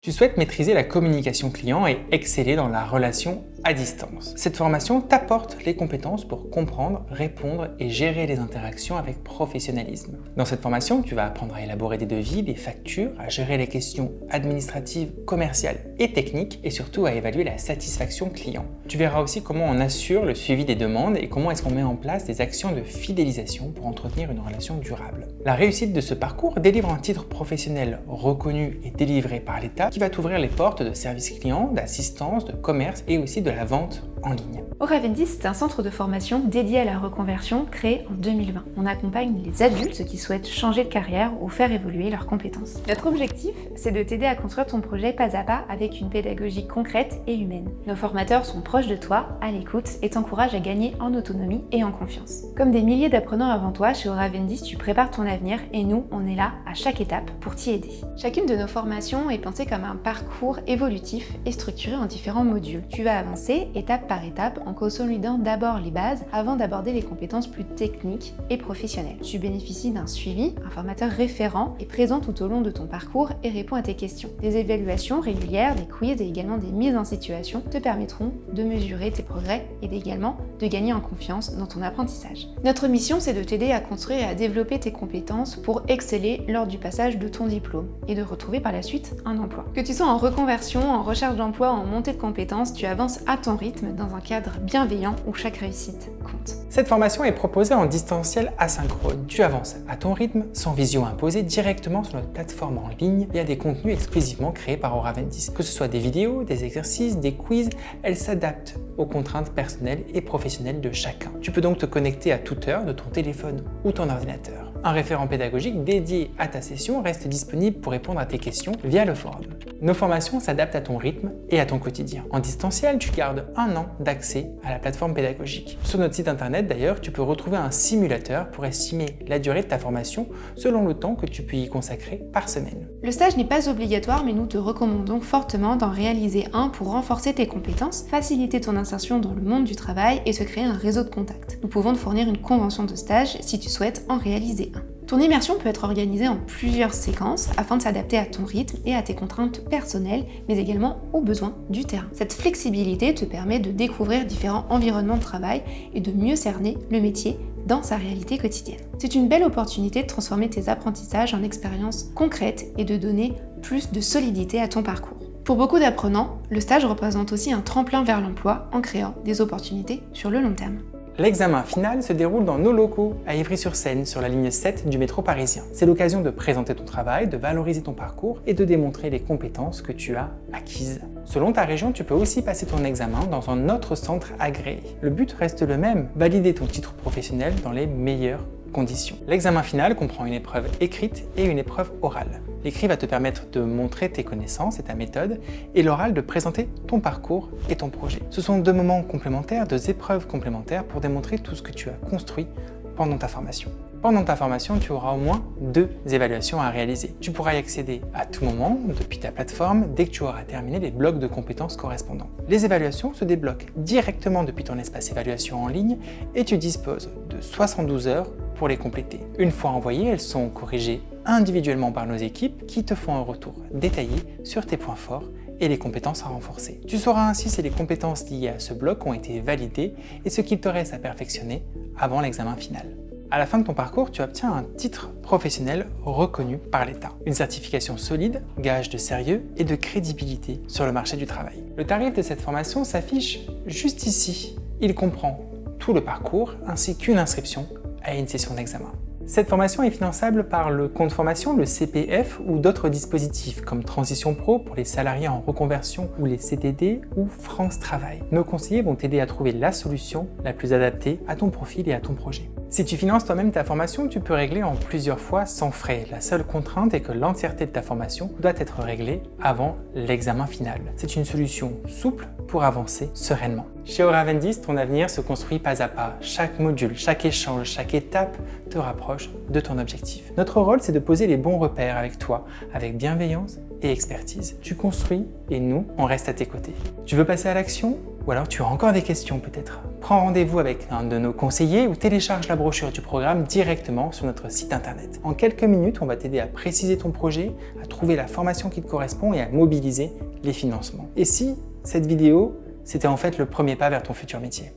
Tu souhaites maîtriser la communication client et exceller dans la relation à distance. Cette formation t'apporte les compétences pour comprendre, répondre et gérer les interactions avec professionnalisme. Dans cette formation, tu vas apprendre à élaborer des devis, des factures, à gérer les questions administratives, commerciales et techniques et surtout à évaluer la satisfaction client. Tu verras aussi comment on assure le suivi des demandes et comment est-ce qu'on met en place des actions de fidélisation pour entretenir une relation durable. La réussite de ce parcours délivre un titre professionnel reconnu et délivré par l'État qui va t'ouvrir les portes de service client, d'assistance, de commerce et aussi de la vente en ligne. Oraventis, c'est un centre de formation dédié à la reconversion créé en 2020. On accompagne les adultes qui souhaitent changer de carrière ou faire évoluer leurs compétences. Notre objectif, c'est de t'aider à construire ton projet pas à pas avec une pédagogie concrète et humaine. Nos formateurs sont proches de toi, à l'écoute et t'encouragent à gagner en autonomie et en confiance. Comme des milliers d'apprenants avant toi, chez Oraventis, tu prépares ton avenir et nous, on est là à chaque étape pour t'y aider. Chacune de nos formations est pensée comme un parcours évolutif et structuré en différents modules. Tu vas avancer étape par étape en consolidant d'abord les bases avant d'aborder les compétences plus techniques et professionnelles. Tu bénéficies d'un suivi, un formateur référent est présent tout au long de ton parcours et répond à tes questions. Des évaluations régulières, des quiz et également des mises en situation te permettront de mesurer tes progrès et également de gagner en confiance dans ton apprentissage. Notre mission, c'est de t'aider à construire et à développer tes compétences pour exceller lors du passage de ton diplôme et de retrouver par la suite un emploi. Que tu sois en reconversion, en recherche d'emploi, en montée de compétences, tu avances à ton rythme dans un cadre bienveillant où chaque réussite compte. Cette formation est proposée en distanciel asynchrone. Tu avances à ton rythme, sans visio imposée, directement sur notre plateforme en ligne via des contenus exclusivement créés par Oraventis. Que ce soit des vidéos, des exercices, des quiz, elles s'adaptent aux contraintes personnelles et professionnelles de chacun. Tu peux donc te connecter à toute heure de ton téléphone ou ton ordinateur. Un référent pédagogique dédié à ta session reste disponible pour répondre à tes questions via le forum. Nos formations s'adaptent à ton rythme et à ton quotidien. En distanciel, tu gardes 1 an d'accès à la plateforme pédagogique. Sur notre site internet d'ailleurs, tu peux retrouver un simulateur pour estimer la durée de ta formation selon le temps que tu peux y consacrer par semaine. Le stage n'est pas obligatoire, mais nous te recommandons fortement d'en réaliser un pour renforcer tes compétences, faciliter ton insertion dans le monde du travail et se créer un réseau de contacts. Nous pouvons te fournir une convention de stage si tu souhaites en réaliser un. Ton immersion peut être organisée en plusieurs séquences afin de s'adapter à ton rythme et à tes contraintes personnelles, mais également aux besoins du terrain. Cette flexibilité te permet de découvrir différents environnements de travail et de mieux cerner le métier dans sa réalité quotidienne. C'est une belle opportunité de transformer tes apprentissages en expériences concrètes et de donner plus de solidité à ton parcours. Pour beaucoup d'apprenants, le stage représente aussi un tremplin vers l'emploi en créant des opportunités sur le long terme. L'examen final se déroule dans nos locaux, à Ivry-sur-Seine, sur la ligne 7 du métro parisien. C'est l'occasion de présenter ton travail, de valoriser ton parcours et de démontrer les compétences que tu as acquises. Selon ta région, tu peux aussi passer ton examen dans un autre centre agréé. Le but reste le même, valider ton titre professionnel dans les meilleures conditions. L'examen final comprend une épreuve écrite et une épreuve orale. L'écrit va te permettre de montrer tes connaissances et ta méthode, et l'oral de présenter ton parcours et ton projet. Ce sont 2 moments complémentaires, 2 épreuves complémentaires pour démontrer tout ce que tu as construit pendant ta formation. Pendant ta formation, tu auras au moins 2 évaluations à réaliser. Tu pourras y accéder à tout moment depuis ta plateforme dès que tu auras terminé les blocs de compétences correspondants. Les évaluations se débloquent directement depuis ton espace évaluation en ligne et tu disposes de 72 heures pour les compléter. Une fois envoyées, elles sont corrigées individuellement par nos équipes qui te font un retour détaillé sur tes points forts et les compétences à renforcer. Tu sauras ainsi si les compétences liées à ce bloc ont été validées et ce qu'il te reste à perfectionner avant l'examen final. À la fin de ton parcours, tu obtiens un titre professionnel reconnu par l'État. Une certification solide, gage de sérieux et de crédibilité sur le marché du travail. Le tarif de cette formation s'affiche juste ici. Il comprend tout le parcours ainsi qu'une inscription à une session d'examen. Cette formation est finançable par le compte formation, le CPF ou d'autres dispositifs comme Transition Pro pour les salariés en reconversion ou les CDD ou France Travail. Nos conseillers vont t'aider à trouver la solution la plus adaptée à ton profil et à ton projet. Si tu finances toi-même ta formation, tu peux régler en plusieurs fois sans frais. La seule contrainte est que l'entièreté de ta formation doit être réglée avant l'examen final. C'est une solution souple pour avancer sereinement. Chez Oraventis, ton avenir se construit pas à pas. Chaque module, chaque échange, chaque étape te rapproche de ton objectif. Notre rôle, c'est de poser les bons repères avec toi, avec bienveillance et expertise. Tu construis et nous, on reste à tes côtés. Tu veux passer à l'action? Ou alors tu as encore des questions peut-être? prends rendez-vous avec un de nos conseillers ou télécharge la brochure du programme directement sur notre site internet. En quelques minutes, on va t'aider à préciser ton projet, à trouver la formation qui te correspond et à mobiliser les financements. Et si cette vidéo, c'était en fait le premier pas vers ton futur métier?